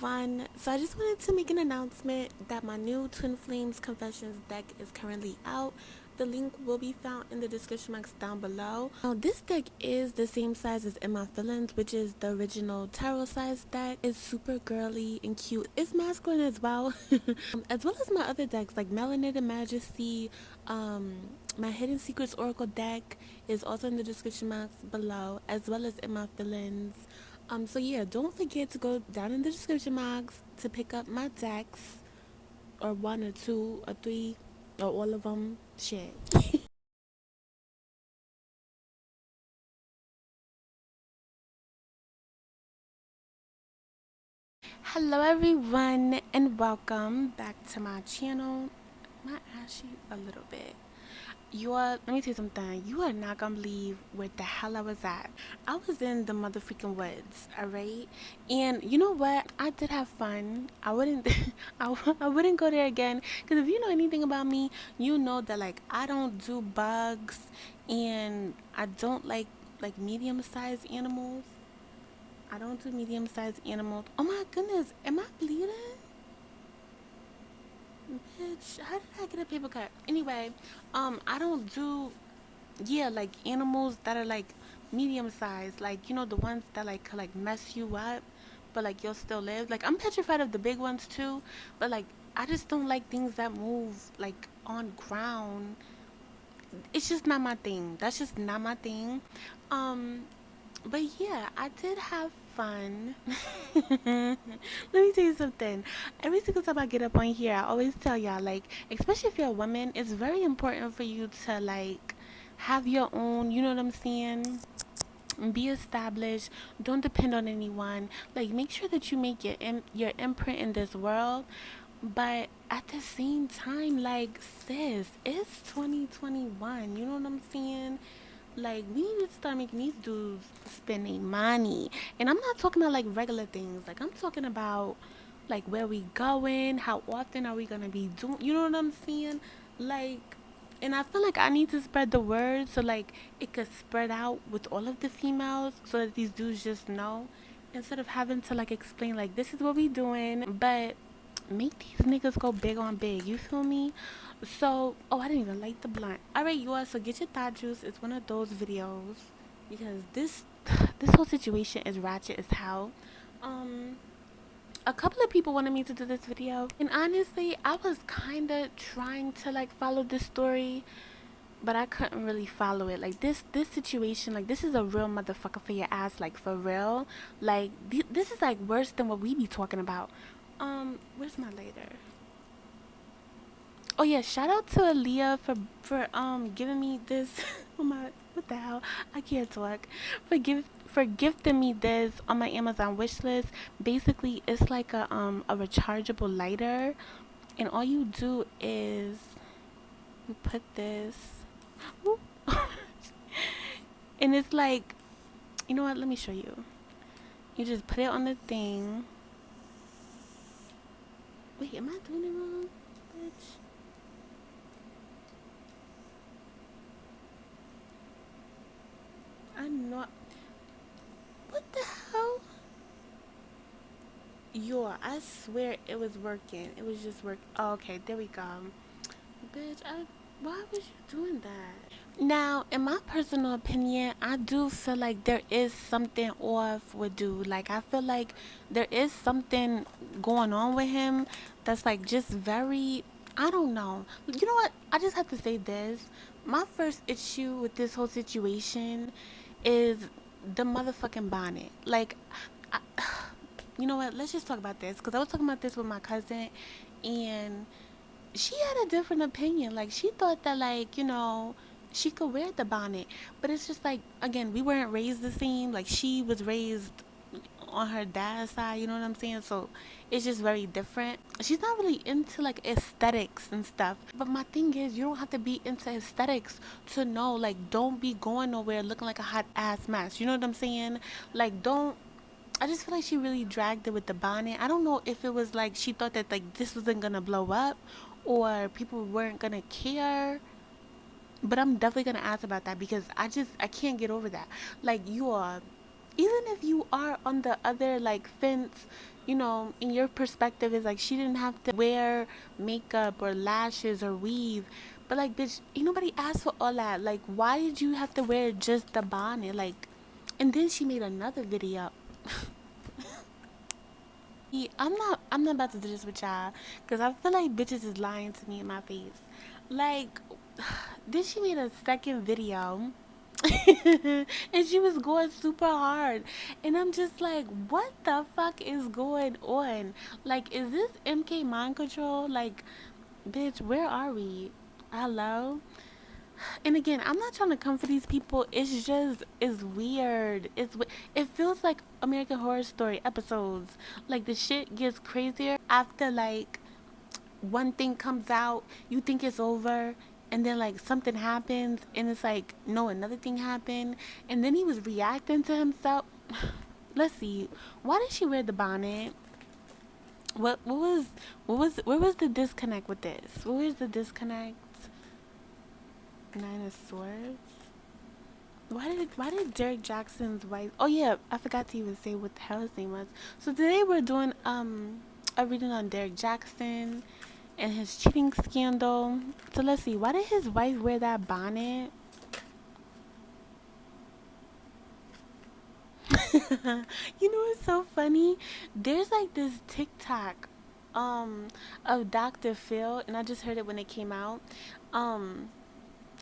everyone. So I just wanted to make an announcement that my new Twin Flames Confessions deck is currently out. The link will be found in the description box down below. Now this deck is the same size as IKYFLLL, which is the original tarot size deck. It's super girly and cute. It's masculine as well. As well as my other decks like Melanated, Majesty, my Hidden Secrets Oracle deck is also in the description box below, as well as IKYFLLL's. So yeah, don't forget to go down in the description box to pick up my decks, or one or two or three, or all of them. Shit. Hello everyone, and welcome back to my channel. My ashy a little bit. Let me tell you something. You are not gonna believe where the hell I was at. I was in the motherfucking woods, alright? And you know what? I did have fun. I wouldn't, I wouldn't go there again. Because if you know anything about me, you know that like I don't do bugs, and I don't like medium-sized animals. I don't do medium-sized animals. Oh my goodness, am I bleeding? Bitch, how did I get a paper cut? Anyway, I don't do, yeah, like animals that are like medium sized, like you know the ones that like could like mess you up, but like you'll still live. Like I'm petrified of the big ones too, but like I just don't like things that move like on ground. It's just not my thing. That's just not my thing. Um, but yeah, I did have fun. Let me tell you something. Every single time I get up on here, I always tell y'all, like, especially if you're a woman, it's very important for you to, like, have your own, you know what I'm saying? Be established. Don't depend on anyone. Like, make sure that you make your imprint in this world. But at the same time, like, sis, it's 2021. You know what I'm saying? Like, we need to start making these dudes spend their money. And I'm not talking about like regular things. Like, I'm talking about like where we going, how often are we gonna be doing, you know what I'm saying? Like, and I feel like I need to spread the word so like it could spread out with all of the females so that these dudes just know, instead of having to like explain like this is what we doing. But make these niggas go big on big, you feel me? So, oh, I didn't even light the blunt. Alright, you all, so get your thought juice. It's one of those videos because this whole situation is ratchet as hell. um a couple of people wanted me to do this video, and honestly I was kind of trying to like follow this story, but I couldn't really follow it. Like this situation, like this is a real motherfucker for your ass, like for real. Like this is like worse than what we be talking about. Where's my lighter? Oh yeah, shout out to Aaliyah for giving me this. Oh my, what the hell? I can't talk. For gifting me this on my Amazon wish list. Basically, it's like a rechargeable lighter, and all you do is you put this, and it's like, you know what? Let me show you. You just put it on the thing. Wait, am I doing it wrong, bitch? I'm not. What the hell? Yo, I swear it was working. It was just work. Oh, okay, there we go. Bitch, why was you doing that? Now, in my personal opinion, I do feel like there is something off with dude. Like, I feel like there is something going on with him that's like just very, I don't know. You know what? I just have to say this. My first issue with this whole situation is the motherfucking bonnet. Like, I, you know what? Let's just talk about this, because I was talking about this with my cousin, and she had a different opinion. Like, she thought that, like, you know, she could wear the bonnet, but it's just like, again, we weren't raised the same. Like, she was raised on her dad's side, you know what I'm saying? So it's just very different. She's not really into like aesthetics and stuff. But my thing is, you don't have to be into aesthetics to know, like, don't be going nowhere looking like a hot ass mess. You know what I'm saying? Like, don't. I just feel like she really dragged it with the bonnet. I don't know if it was like she thought that like this wasn't gonna blow up, or people weren't gonna care. But I'm definitely gonna ask about that, because I can't get over that. Like, you are, even if you are on the other like fence, you know, in your perspective is like she didn't have to wear makeup or lashes or weave. But like, bitch, ain't nobody asked for all that. Like, why did you have to wear just the bonnet? Like, and then she made another video. I'm not about to do this with y'all, cause I feel like bitches is lying to me in my face. Like, then she made a second video, and she was going super hard, and I'm just like, what the fuck is going on? Like, is this MK mind control? Like, bitch, where are we? Hello. And again, I'm not trying to come for these people. It's just, it's weird. It feels like American Horror Story episodes. Like the shit gets crazier after like one thing comes out, you think it's over, and then like something happens, and it's like no, another thing happened, and then he was reacting to himself. Let's see, why did she wear the bonnet? Where was the disconnect with this? Where was the disconnect? Nine of Swords. Why did Derrick Jaxn's wife? Oh yeah, I forgot to even say what the hell his name was. So today we're doing a reading on Derrick Jaxn and his cheating scandal. So let's see, why did his wife wear that bonnet? You know what's so funny? There's like this TikTok of Dr. Phil, and I just heard it when it came out. Um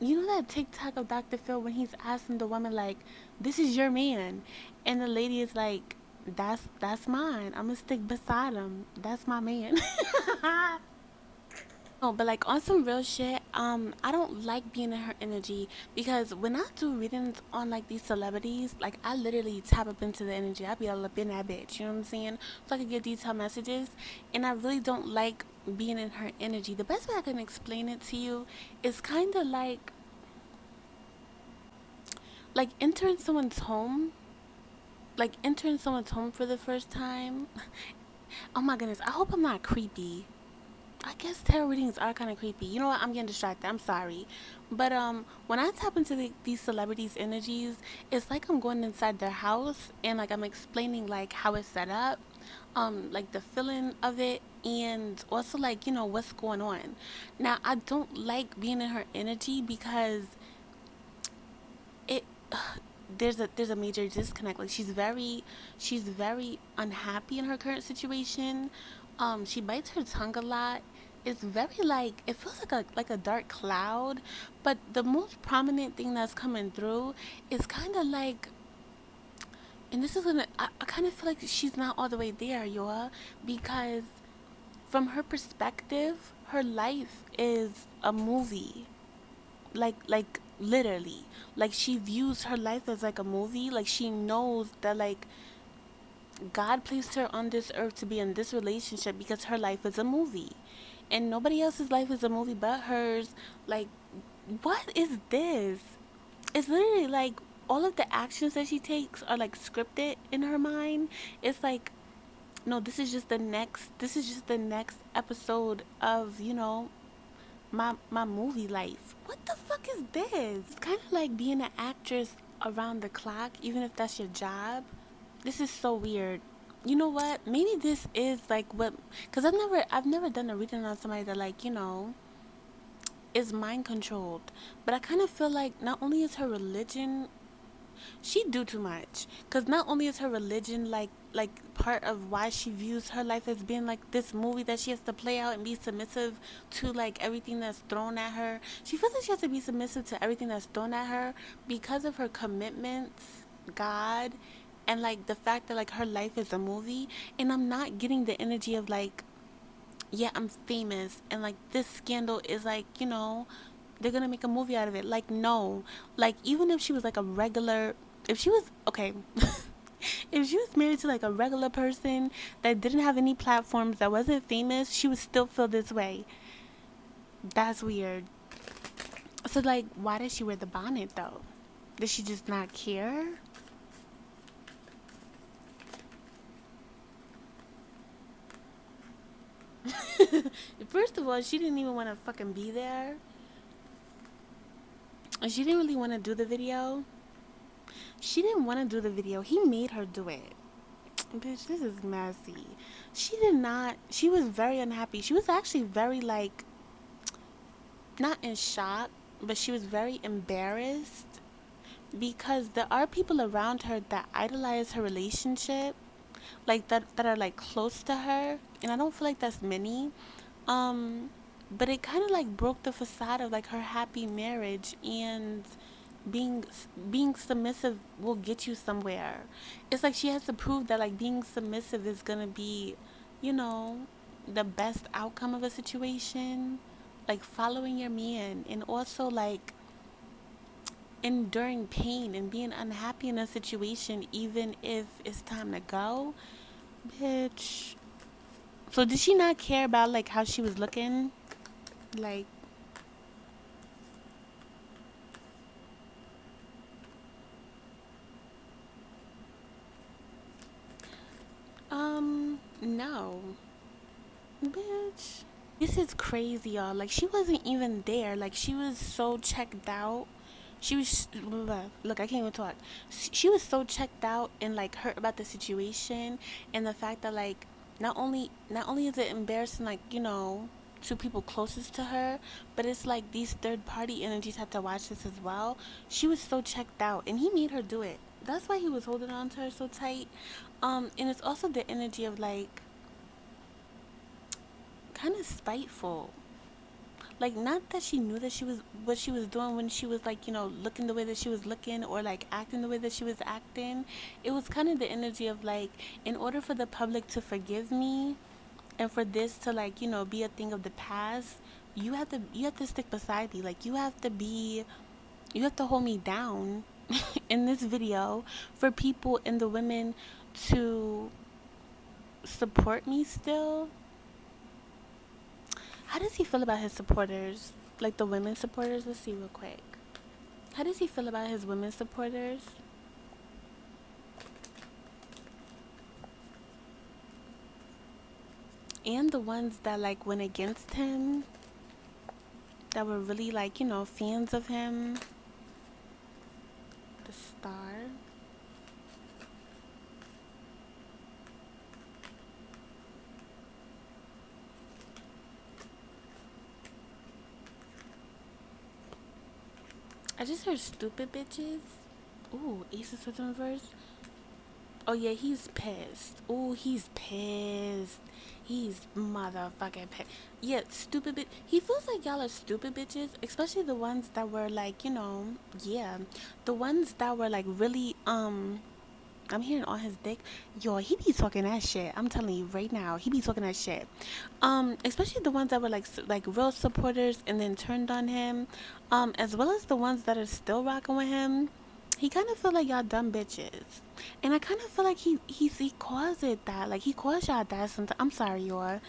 you know that TikTok of Dr. Phil when he's asking the woman like, "This is your man," and the lady is like, "That's mine. I'm gonna stick beside him. That's my man." No, but like on some real shit, I don't like being in her energy because when I do readings on like these celebrities, like I literally tap up into the energy. I be all up in that bitch, you know what I'm saying? So I can get detailed messages, and I really don't like being in her energy. The best way I can explain it to you is kind of like entering someone's home for the first time. Oh my goodness, I hope I'm not creepy. I guess tarot readings are kind of creepy. You know what? I'm getting distracted. I'm sorry. But when I tap into these celebrities' energies, it's like I'm going inside their house and like I'm explaining like how it's set up, like the feeling of it, and also like you know what's going on. Now I don't like being in her energy because it there's a major disconnect. Like she's very unhappy in her current situation. She bites her tongue a lot. It's very like it feels like a dark cloud, but the most prominent thing that's coming through is kind of like, and this is gonna I kind of feel like she's not all the way there, y'all, because from her perspective, her life is a movie, like literally, like she views her life as like a movie. Like she knows that like God placed her on this earth to be in this relationship because her life is a movie, and nobody else's life is a movie but hers. Like, what is this? It's literally like all of the actions that she takes are like scripted in her mind. It's like, no, this is just the next episode of, you know, my movie life. What the fuck is this? It's kind of like being an actress around the clock, even if that's your job. This is so weird. You know what? Maybe this is like what, because I've never done a reading on somebody that like, you know, is mind controlled. But I kind of feel like not only is her religion, she do too much. Because not only is her religion like part of why she views her life as being like this movie that she has to play out and be submissive to like everything that's thrown at her. She feels like she has to be submissive to everything that's thrown at her because of her commitments, God, and like the fact that like her life is a movie. And I'm not getting the energy of like, yeah, I'm famous and like this scandal is like, you know, they're gonna make a movie out of it. Like, no. Like, even if she was like a regular, if she was okay, if she was married to like a regular person that didn't have any platforms, that wasn't famous, she would still feel this way. That's weird. So like, why did she wear the bonnet though? Did she just not care? First of all, she didn't even want to fucking be there. She didn't really want to do the video. She didn't want to do the video. He made her do it. Bitch, this is messy. She did not, she was very unhappy. She was actually very, like, not in shock, but she was very embarrassed because there are people around her that idolize her relationship, like that are like close to her, and I don't feel like that's many. Um, but it kind of like broke the facade of like her happy marriage, and being being submissive will get you somewhere. It's like she has to prove that like being submissive is gonna be, you know, the best outcome of a situation, like following your man, and also like enduring pain and being unhappy in a situation even if it's time to go. Bitch. So did she not care about like how she was looking? Like, no. Bitch. This is crazy, y'all. Like, she wasn't even there. Like, she was so checked out. She was, look, I can't even talk. She was so checked out and, like, hurt about the situation and the fact that, like, not only is it embarrassing, like, you know, to people closest to her, but it's like these third party energies had to watch this as well. She was so checked out and he made her do it. That's why he was holding on to her so tight. And it's also the energy of, like, kind of spiteful. Like, not that she knew that she was what she was doing when she was like, you know, looking the way that she was looking or like acting the way that she was acting. It was kind of the energy of like, in order for the public to forgive me and for this to like, you know, be a thing of the past, you have to stick beside me. Like, you have to hold me down in this video for people and the women to support me still. How does he feel about his supporters? Like the women supporters? Let's see real quick. How does he feel about his women supporters? And the ones that like went against him, that were really like, you know, fans of him. The star. I just heard stupid bitches. Ooh, Ace of Swords in reverse. Oh yeah, he's pissed. Ooh, he's pissed. He's motherfucking pissed. Yeah, stupid bitch. He feels like y'all are stupid bitches, especially the ones that were like, you know, yeah, the ones that were like really, I'm hearing on his dick. Yo, he be talking that shit. I'm telling you right now, he be talking that shit. Especially the ones that were like real supporters and then turned on him. As well as the ones that are still rocking with him. He kind of feel like y'all dumb bitches, and I kind of feel like he calls it that. Like he calls y'all that sometimes. I'm sorry, y'all.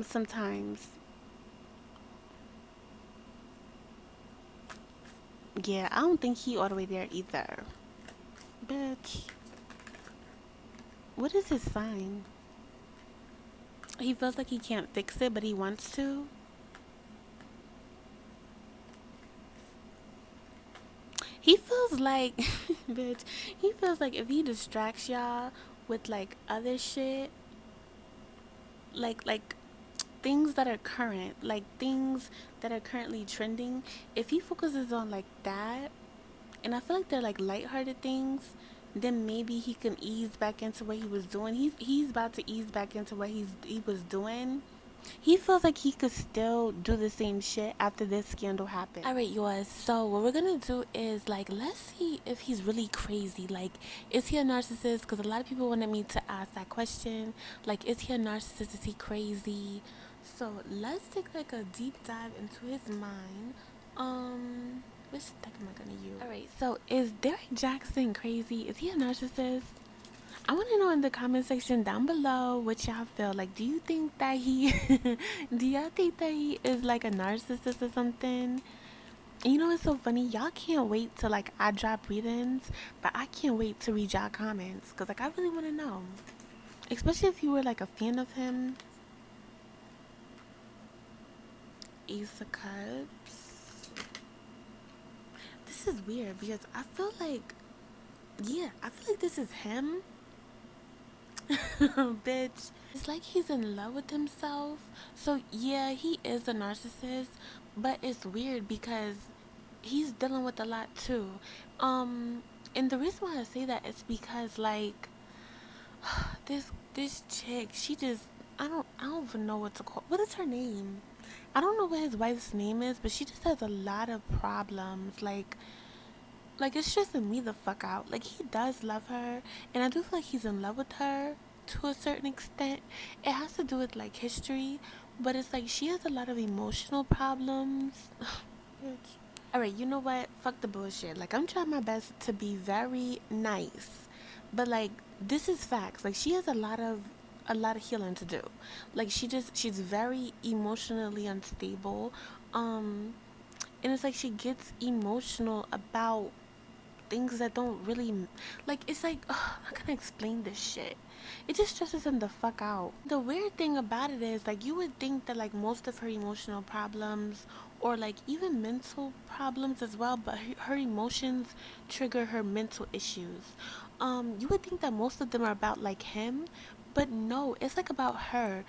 Sometimes. Yeah, I don't think he all the way there either. Bitch. What is his sign? He feels like he can't fix it, but he wants to. He feels like, bitch, he feels like if he distracts y'all with like other shit, like things that are current, like things that are currently trending, if he focuses on like that, and I feel like they're like lighthearted things, then maybe he can ease back into what he was doing. He's about to ease back into what he was doing. He feels like he could still do the same shit after this scandal happened. All right, yours. So what we're gonna do is like, let's see if he's really crazy. Like, is he a narcissist? Because a lot of people wanted me to ask that question. Like, is he a narcissist? Is he crazy? So let's take like a deep dive into his mind. Which deck am I gonna use? All right. So is Derrick Jaxn crazy? Is he a narcissist? I want to know in the comment section down below what y'all feel. Like, do you think that he, do y'all think that he is like a narcissist or something? And you know what's so funny? Y'all can't wait till like I drop readings, but I can't wait to read y'all comments because like I really want to know. Especially if you were like a fan of him. Ace of Cups. This is weird because I feel like, yeah, I feel like this is him. Bitch. It's like he's in love with himself. So yeah, he is a narcissist, but it's weird because he's dealing with a lot too. Um, and the reason why I say that is because like this chick, she just I don't even know what to call. What is her name? I don't know what his wife's name is, but she just has a lot of problems. Like it's stressing me the fuck out. Like he does love her, and I do feel like he's in love with her to a certain extent. It has to do with like history, but it's like she has a lot of emotional problems. Bitch. Alright, you know what? Fuck the bullshit. Like I'm trying my best to be very nice. But like this is facts. Like she has a lot of healing to do. Like she's very emotionally unstable. Um and it's like she gets emotional about things that don't really like it's like ugh, how can I explain this shit? It just stresses him the fuck out. The weird thing about it is like you would think that like most of her emotional problems or like even mental problems as well, but her emotions trigger her mental issues. You would think that most of them are about like him, but no, it's like about her.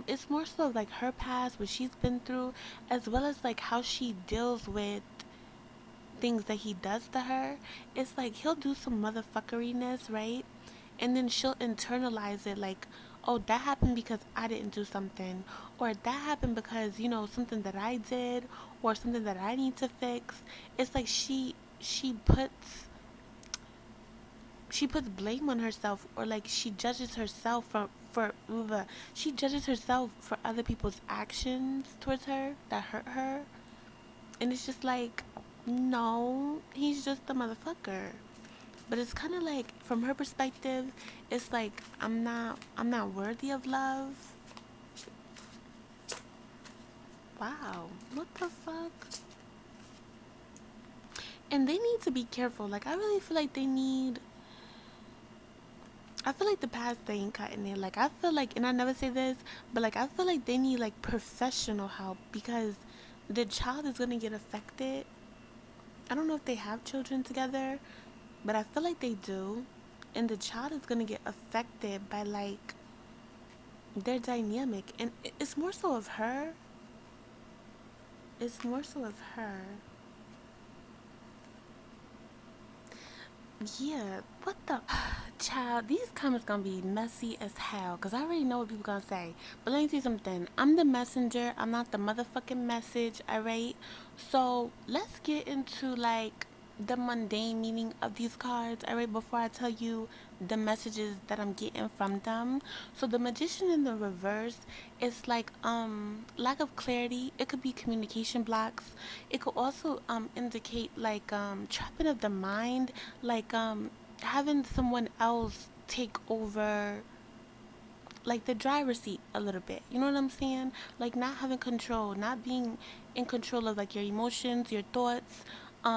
It's more so like her past, what she's been through, as well as like how she deals with things that he does to her. It's like he'll do some motherfuckeriness, right? And then she'll internalize it like, oh, that happened because I didn't do something. Or that happened because, something that I did or something that I need to fix. It's like she puts blame on herself or like she judges herself she judges herself for other people's actions towards her that hurt her. And it's just like, no, he's just a motherfucker. But it's kind of like from her perspective, it's like I'm not worthy of love. Wow, what the fuck? And they need to be careful. Like I really feel like I feel like the past they ain't cutting it. Like I feel like, and I never say this, but like I feel like they need like professional help because the child is gonna get affected. I don't know if they have children together, but I feel like they do. And the child is going to get affected by like their dynamic. And it's more so of her. It's more so of her. Yeah, what the child, these comments gonna be messy as hell because I already know what people gonna say. But let me tell you something. I'm the messenger. I'm not the motherfucking message, alright? So let's get into like the mundane meaning of these cards, alright, before I tell you the messages that I'm getting from them. So the magician in the reverse is like lack of clarity. It could be communication blocks. It could also indicate like trapping of the mind, like having someone else take over like the driver's seat a little bit. You know what I'm saying? Like not having control, not being in control of like your emotions, your thoughts.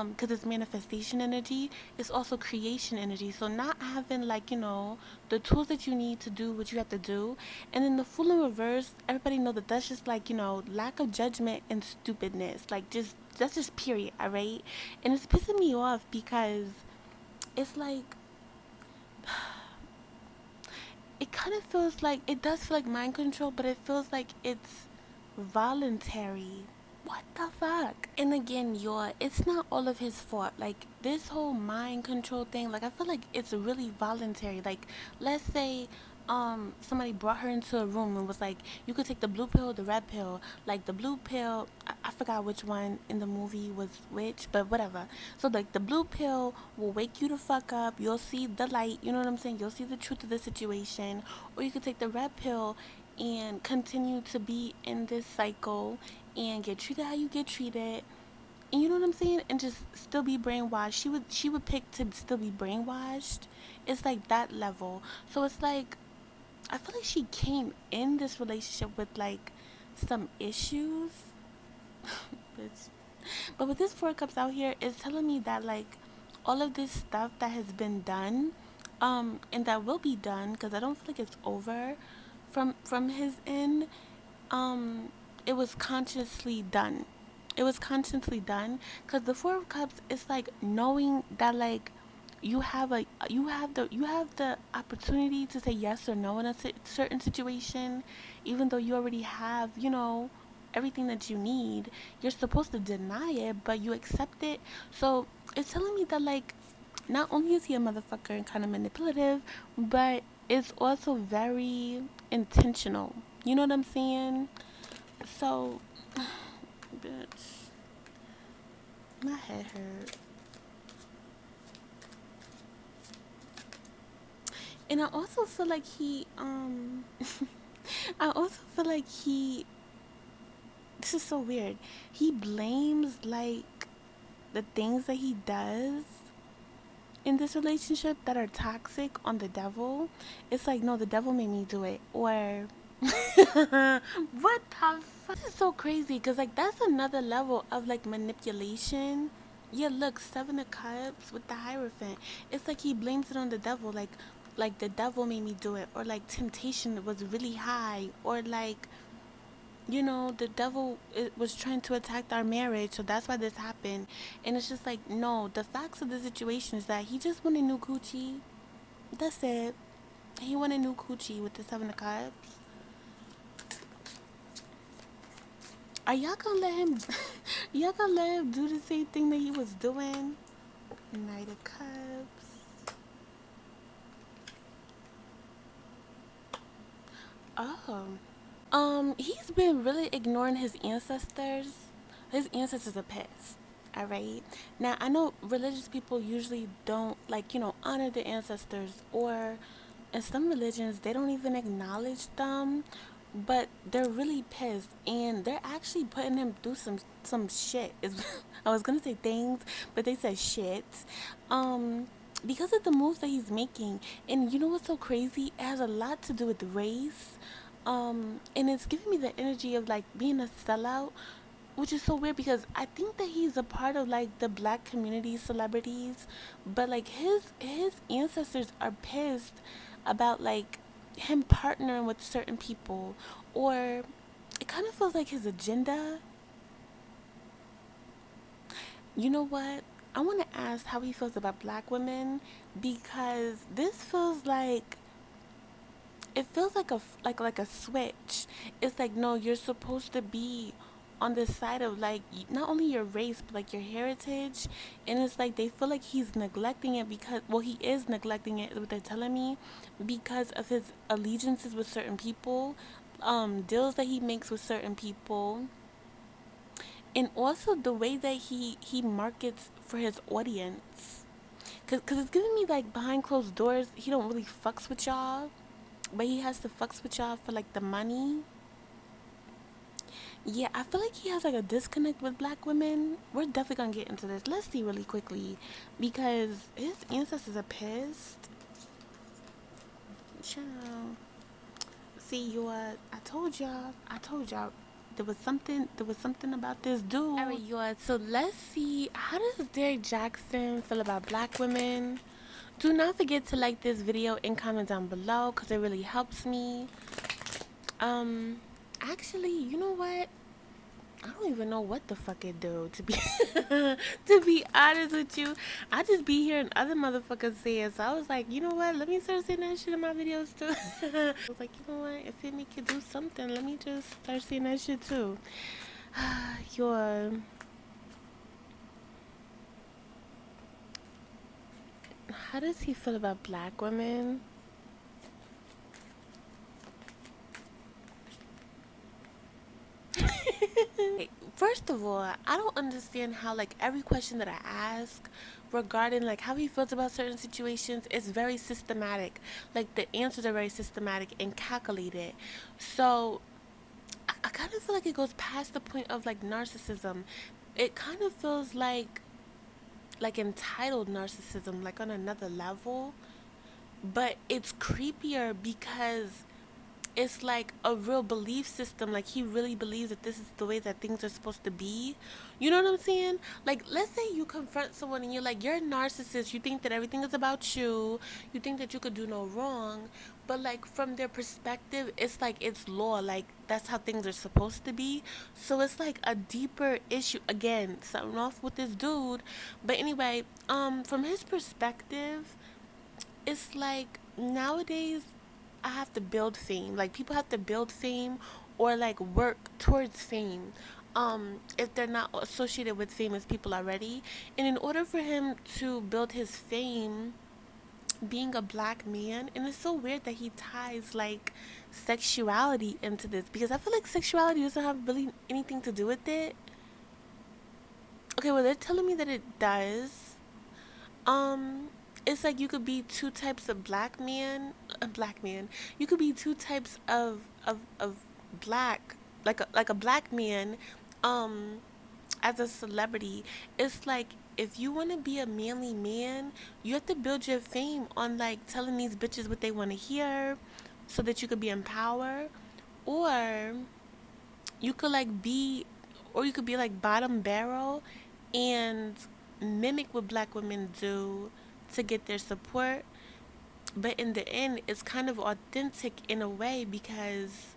Because it's manifestation energy, it's also creation energy. So not having like the tools that you need to do what you have to do, and then the fool in reverse. Everybody know that that's just like lack of judgment and stupidness. Like just that's just period. Alright, and it's pissing me off because it's like it kind of feels like it does feel like mind control, but it feels like it's voluntary. What the fuck? And again, it's not all of his fault. Like this whole mind control thing, like I feel like it's really voluntary. Like let's say somebody brought her into a room and was like, you could take the blue pill or the red pill. Like the blue pill, I forgot which one in the movie was which, but whatever. So like the blue pill will wake you the fuck up. You'll see the light, you know what I'm saying? You'll see the truth of the situation. Or you could take the red pill and continue to be in this cycle and get treated how you get treated. And you know what I'm saying? And just still be brainwashed. She would pick to still be brainwashed. It's like that level. So it's like I feel like she came in this relationship with like some issues. But with this four cups out here, it's telling me that like all of this stuff that has been done, and that will be done because I don't feel like it's over from his end. um it was consciously done. It was consciously done because the four of cups is like knowing that like you have you have the opportunity to say yes or no in a certain situation, even though you already have, you know, everything that you need. You're supposed to deny it, but you accept it. So it's telling me that, like, not only is he a motherfucker and kind of manipulative, but it's also very intentional. You know what I'm saying? So, bitch, my head hurt. And I also feel like I also feel like this is so weird. He blames, like, the things that he does in this relationship that are toxic on the devil. It's like, no, the devil made me do it. Or, what the fuck? This is so crazy because, like, that's another level of, like, manipulation. Yeah, look, Seven of Cups with the Hierophant. It's like he blames it on the devil. Like the devil made me do it. Or, like, temptation was really high. Or, like, you know, the devil was trying to attack our marriage, so that's why this happened. And it's just like, no, the facts of the situation is that he just wanted new coochie. That's it. He wanted new coochie with the Seven of Cups. Are y'all gonna let him y'all gonna let him do the same thing that he was doing? Knight of Cups. He's been really ignoring his ancestors. His ancestors are pissed. Alright. Now I know religious people usually don't, like, you know, honor their ancestors, or in some religions they don't even acknowledge them. But they're really pissed, and they're actually putting him through some shit. I was gonna say things, but they said shit. Because of the moves that he's making, and you know what's so crazy? It has a lot to do with race. And it's giving me the energy of, like, being a sellout, which is so weird because I think that he's a part of, like, the black community celebrities, but, like, his ancestors are pissed about, like, him partnering with certain people, or it kind of feels like his agenda. You know what? I want to ask how he feels about black women, because this feels like, it feels like a switch. It's like, no, you're supposed to be on the side of, like, not only your race but, like, your heritage. And it's like they feel like he's neglecting it because, well, he is neglecting it, what they're telling me, because of his allegiances with certain people, deals that he makes with certain people, and also the way that he markets for his audience. Cause it's giving me, like, behind closed doors he don't really fucks with y'all, but he has to fucks with y'all for, like, the money. Yeah, I feel like he has, like, a disconnect with black women. We're definitely gonna get into this. Let's see really quickly, because his ancestors are pissed. Child. See, I told y'all there was something about this dude. Alright, y'all, so let's see, how does Derrick Jaxn feel about black women? Do not forget to like this video and comment down below, because it really helps me. Actually, you know what? I don't even know what the fuck it do, to be to be honest with you. I just be hearing other motherfuckers say it, so I was like, you know what? Let me start saying that shit in my videos too. I was like, you know what? If it make it do something, let me just start saying that shit too. Your How does he feel about black women? First of all, I don't understand how, like, every question that I ask regarding, like, how he feels about certain situations is very systematic. Like, the answers are very systematic and calculated. So I kind of feel like it goes past the point of, like, narcissism. It kind of feels like entitled narcissism, like on another level. But it's creepier because it's like a real belief system. Like, he really believes that this is the way that things are supposed to be. You know what I'm saying? Like, let's say you confront someone and you're like, you're a narcissist, you think that everything is about you, you think that you could do no wrong, but, like, from their perspective, it's like it's law, like that's how things are supposed to be. So it's like a deeper issue. Again, something off with this dude, but anyway, from his perspective, it's like nowadays I have to build fame. Like people have to build fame or like work towards fame. If they're not associated with famous people already. And in order for him to build his fame, being a black man, and it's so weird that he ties like sexuality into this, because I feel like sexuality doesn't have really anything to do with it. Okay, well they're telling me that it does. Um, it's like you could be two types of black man, a black man. You could be two types of black, like a black man, um, as a celebrity. It's like if you want to be a manly man, you have to build your fame on like telling these bitches what they want to hear, so that you could be in power, or you could like be, or you could be like bottom barrel and mimic what black women do to get their support. But in the end, it's kind of authentic in a way, because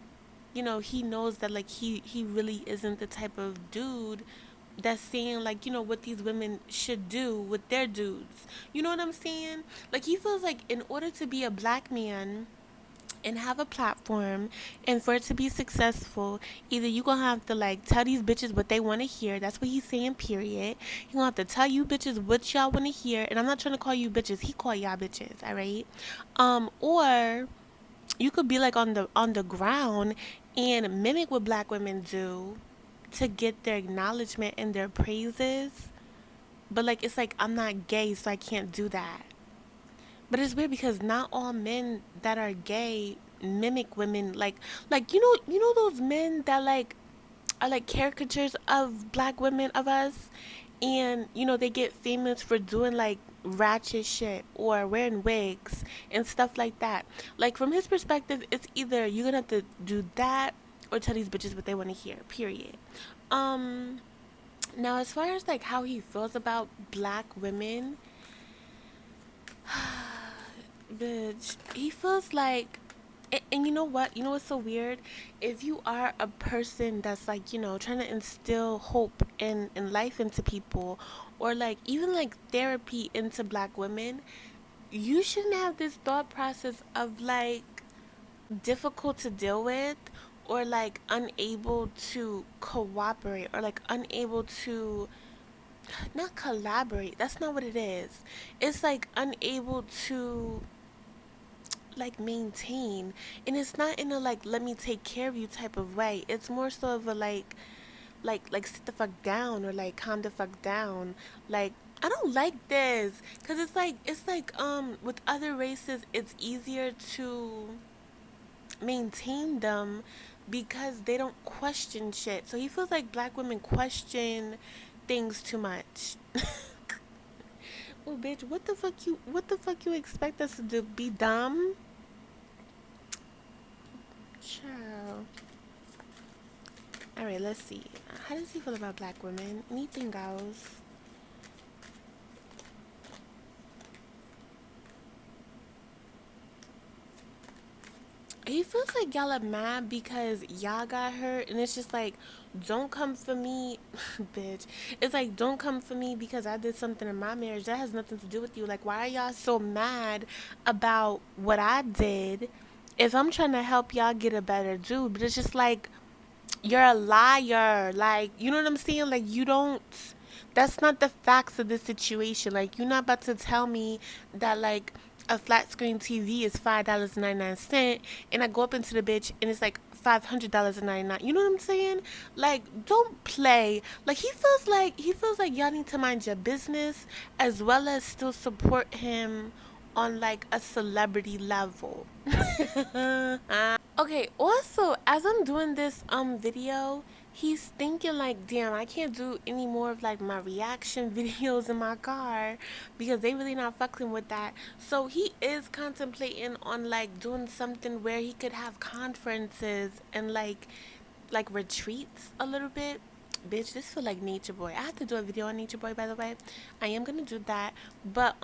he knows that like he really isn't the type of dude that's saying like what these women should do with their dudes. You know what I'm saying? Like he feels like in order to be a black man and have a platform, and for it to be successful, either you gonna have to like tell these bitches what they want to hear. That's what he's saying, period. He gonna have to tell you bitches what y'all want to hear, and I'm not trying to call you bitches, he call y'all bitches, all right? Or you could be like on the ground and mimic what black women do to get their acknowledgement and their praises. But like it's like I'm not gay, so I can't do that. But it's weird because not all men that are gay mimic women, like those men that like are like caricatures of black women of us, and they get famous for doing like ratchet shit or wearing wigs and stuff like that. Like from his perspective, it's either you're gonna have to do that or tell these bitches what they want to hear, period. um Now as far as like how he feels about black women, bitch, he feels like, and you know what? You know what's so weird? If you are a person that's like, trying to instill hope and life into people, or like even like therapy into black women, you shouldn't have this thought process of like difficult to deal with, or like unable to cooperate, or like unable to not collaborate. That's not what it is. It's like unable to like maintain, and it's not in a like let me take care of you type of way. It's more so of a like sit the fuck down, or like calm the fuck down. Like I don't like this, because it's like with other races it's easier to maintain them because they don't question shit. So he feels like black women question things too much. Oh bitch, what the fuck you expect us to do? Be dumb? Child. Alright, let's see. How does he feel about black women? Anything else? He feels like y'all are mad because y'all got hurt, and it's just like, don't come for me, bitch. It's like, don't come for me because I did something in my marriage that has nothing to do with you. Like, why are y'all so mad about what I did if I'm trying to help y'all get a better dude? But it's just like, you're a liar. Like, you know what I'm saying? Like, you don't. That's not the facts of the situation. Like, you're not about to tell me that, like, a flat screen TV is $5.99, and I go up into the bitch and it's like $500.99. You know what I'm saying? Like, don't play. Like, he feels like y'all need to mind your business, as well as still support him on like a celebrity level. Okay, also, as I'm doing this video, he's thinking like, damn, I can't do any more of like my reaction videos in my car because they really not fucking with that. So he is contemplating on like doing something where he could have conferences and like retreats a little bit. Bitch, this feel like Nature Boy. I have to do a video on Nature Boy, by the way. I am gonna do that. But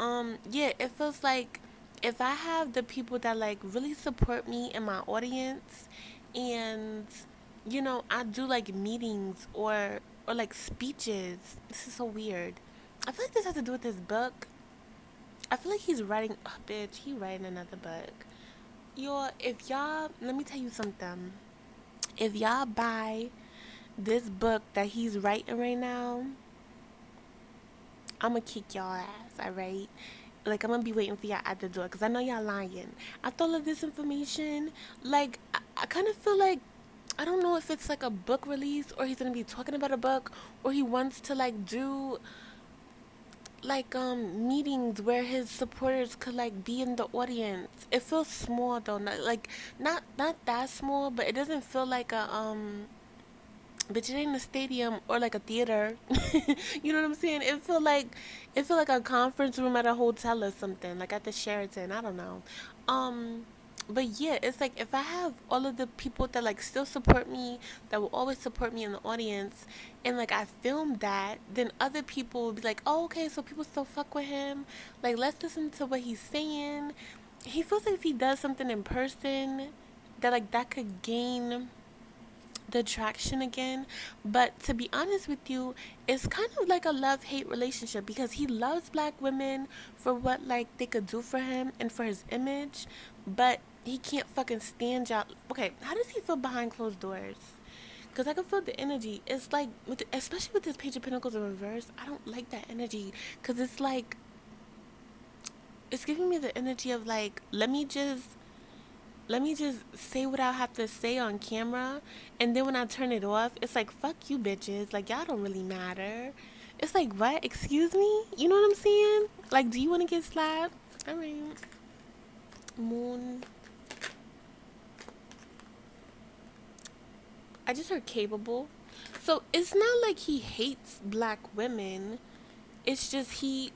yeah, it feels like if I have the people that like really support me in my audience, and I do like meetings or like speeches. This is so weird. I feel like this has to do with this book. I feel like he's writing, oh, bitch, he writing another book. Yo, if y'all, let me tell you something. If y'all buy this book that he's writing right now, I'm gonna kick y'all ass, alright? Like, I'm gonna be waiting for y'all at the door because I know y'all lying. After all of this information, like, I kind of feel like, I don't know if it's like a book release or he's gonna be talking about a book or he wants to like do like meetings where his supporters could like be in the audience. It feels small though, not that small, but it doesn't feel like a but it ain't a stadium or like a theater. You know what I'm saying? It feel like a conference room at a hotel or something, like at the Sheraton. I don't know. Um, but yeah, it's like if I have all of the people that like still support me, that will always support me in the audience, and like I filmed that, then other people will be like, oh, okay, so people still fuck with him. Like, let's listen to what he's saying. He feels like if he does something in person, that like that could gain the traction again. But to be honest with you, it's kind of like a love-hate relationship because he loves black women for what like they could do for him and for his image, but he can't fucking stand y'all. Okay, how does he feel behind closed doors? Because I can feel the energy. It's like especially with this Page of Pentacles in reverse, I don't like that energy because it's like it's giving me the energy of like let me just say what I have to say on camera, and then when I turn it off, it's like, fuck you bitches, like y'all don't really matter. It's like, what? Excuse me? You know what I'm saying? Like, do you want to get slapped? All right. Moon. I just heard capable. So it's not like he hates black women. It's just he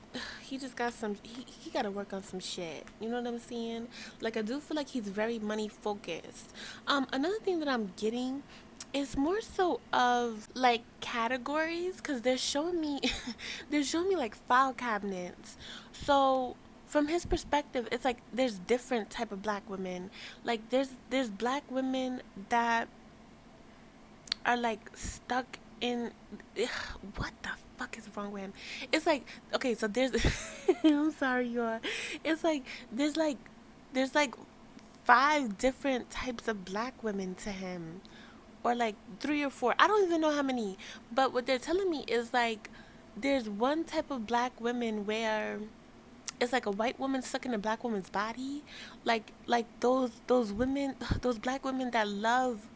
just got some he got to work on some shit. You know what I'm saying? Like, I do feel like he's very money focused. Another thing that I'm getting is more so of like categories because they're showing me they're showing me like file cabinets. So from his perspective, it's like there's different type of black women. Like there's black women that are like stuck in what the fuck is wrong with him? It's like, okay, so there's I'm sorry y'all. It's like there's like five different types of black women to him, or like three or four, I don't even know how many. But what they're telling me is like there's one type of black women where it's like a white woman stuck in a black woman's body, like those women, those black women that love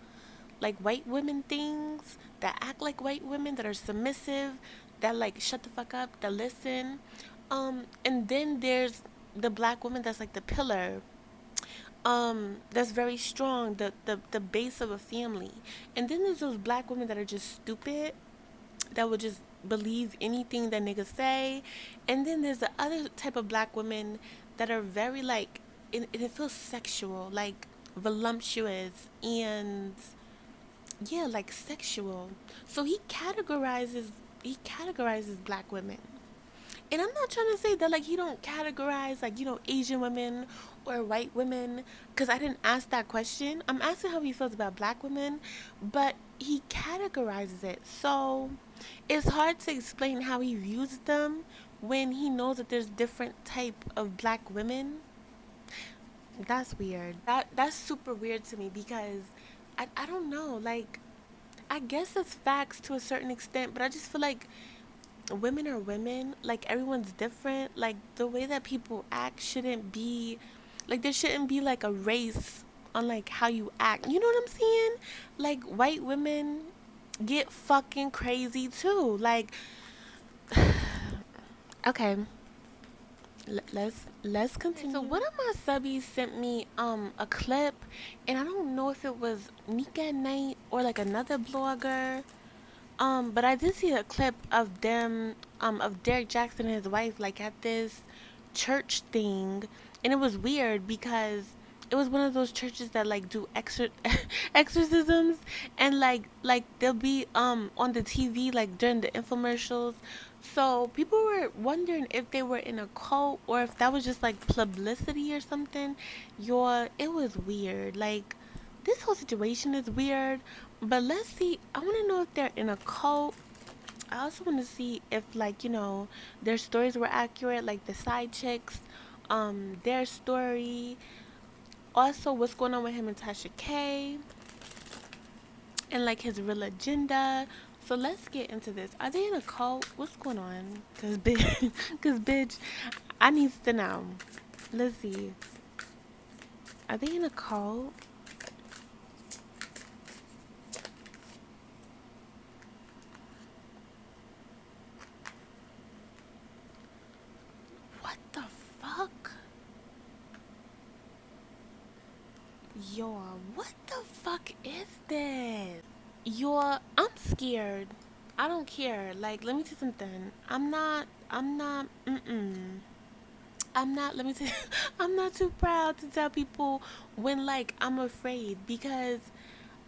like white women things, that act like white women, that are submissive, that like shut the fuck up, that listen. And then there's the black woman that's like the pillar, that's very strong, the base of a family. And then there's those black women that are just stupid, that will just believe anything that niggas say. And then there's the other type of black women that are very like it feels sexual, like voluptuous, and yeah, like sexual. So he categorizes black women. And I'm not trying to say that like he don't categorize like, you know, Asian women or white women, because I didn't ask that question. I'm asking how he feels about black women, but he categorizes it. So it's hard to explain how he views them when he knows that there's different type of black women. That's weird. That's super weird to me because I don't know, like I guess it's facts to a certain extent, but I just feel like women are women. Like, everyone's different. Like, the way that people act shouldn't be, like, there shouldn't be, like, a race on, like, how you act. You know what I'm saying? Like, white women get fucking crazy, too. Like, okay. Let's continue. So one of my subbies sent me a clip, and I don't know if it was Nika at Night or like another blogger. But I did see a clip of them, of Derrick Jaxn and his wife, like at this church thing, and it was weird because it was one of those churches that like do exorcisms, and like they'll be on the TV like during the infomercials. So people were wondering if they were in a cult or if that was just like publicity or something. It was weird. Like, this whole situation is weird. But let's see. I want to know if they're in a cult I also want to see if, like, their stories were accurate, like the side chicks, their story. Also, what's going on with him and Tasha K, and like his real agenda. So let's get into this. Are they in a cult? What's going on? Cause bitch, I need to know. Let's see. Are they in a cult? What the fuck? Yo, what the fuck is this? Yo, I'm scared. I don't care. Like, let me tell you something. Let me tell you, I'm not too proud to tell people when, like, I'm afraid because,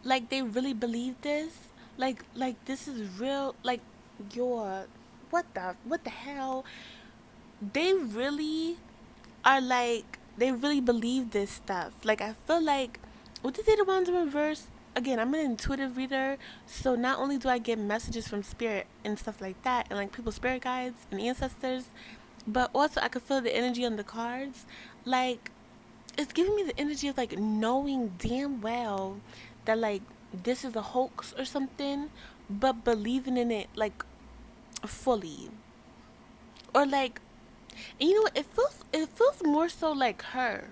like, they really believe this. Like, this is real. Like, yo, what the hell? They really are like they really believe this stuff. Like I feel like what did they the ones in reverse? Again, I'm an intuitive reader, so not only do I get messages from spirit and stuff like that, and like people's spirit guides and ancestors, but also I could feel the energy on the cards. Like it's giving me the energy of like knowing damn well that like this is a hoax or something, but believing in it like fully. Or like and you know what? It feels more so like her.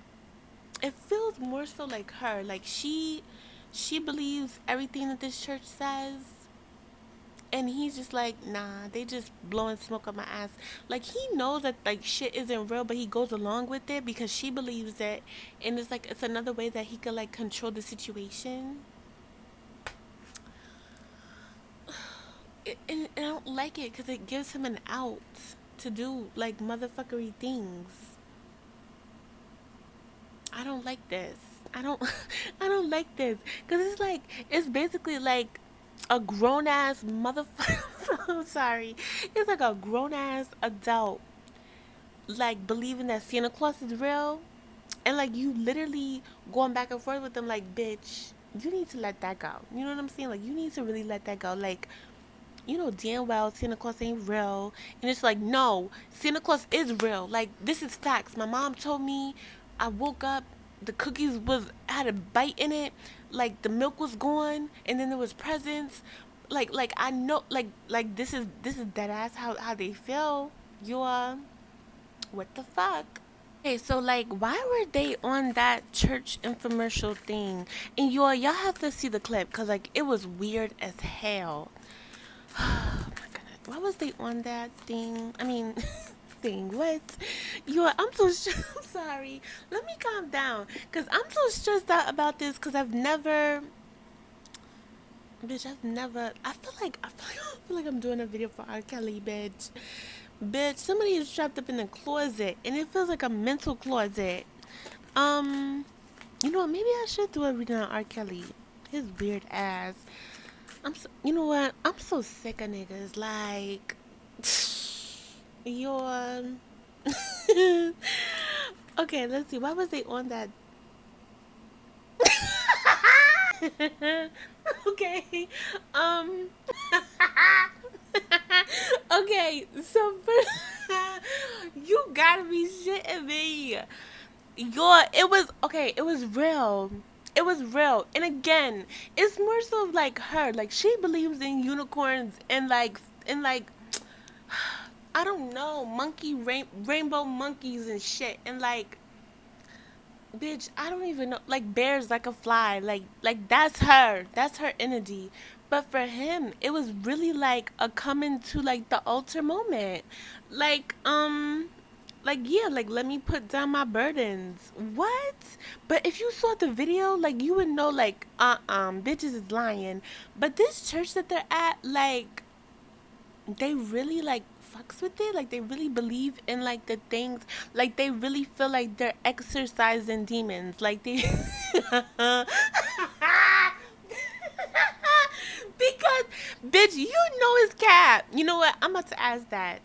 It feels more so like her. Like she believes everything that this church says, and he's just like, nah, they just blowing smoke up my ass. Like he knows that like shit isn't real, but he goes along with it because she believes it, and it's like it's another way that he could like control the situation. And I don't like it because it gives him an out to do like motherfuckery things. I don't like this. I don't I don't like this cuz it's like it's basically like a grown ass motherfucker. I'm sorry. It's like a grown ass adult like believing that Santa Claus is real and like you literally going back and forth with them like bitch, you need to let that go. You know what I'm saying? Like you need to really let that go. Like you know damn well Santa Claus ain't real. And it's like, no, Santa Claus is real. Like, this is facts. My mom told me I woke up, the cookies was had a bite in it, like the milk was gone, and then there was presents. Like I know like this is dead ass how they feel. You what the fuck? Okay, so like why were they on that church infomercial thing? And y'all have to see the clip because like it was weird as hell. Oh my goodness. Why was they on that thing? I mean, thing. What? I'm so I'm sorry. Let me calm down. Because I'm so stressed out about this because I've never. Bitch, I feel like I'm doing a video for R. Kelly, bitch. Bitch, somebody is trapped up in the closet. And it feels like a mental closet. Um, you know what? Maybe I should do a reading on R. Kelly. His weird ass. You know what? I'm so sick of niggas. Like, you're. Okay, let's see. Why was they on that? Okay. Um. Okay. So first, you gotta be shitting me. It was okay. It was real. It was real. And again, it's more so of like her. Like she believes in unicorns and like I don't know, rainbow monkeys and shit. And like, bitch, I don't even know. Like bears like a fly. Like that's her. That's her energy. But for him, it was really like a coming to like the altar moment. Like like yeah, like let me put down my burdens. What? But if you saw the video, like you would know like bitches is lying. But this church that they're at, like they really like fucks with it. Like they really believe in like the things. Like they really feel like they're exorcising demons. Like they because bitch, you know it's cap. You know what? I'm about to ask that.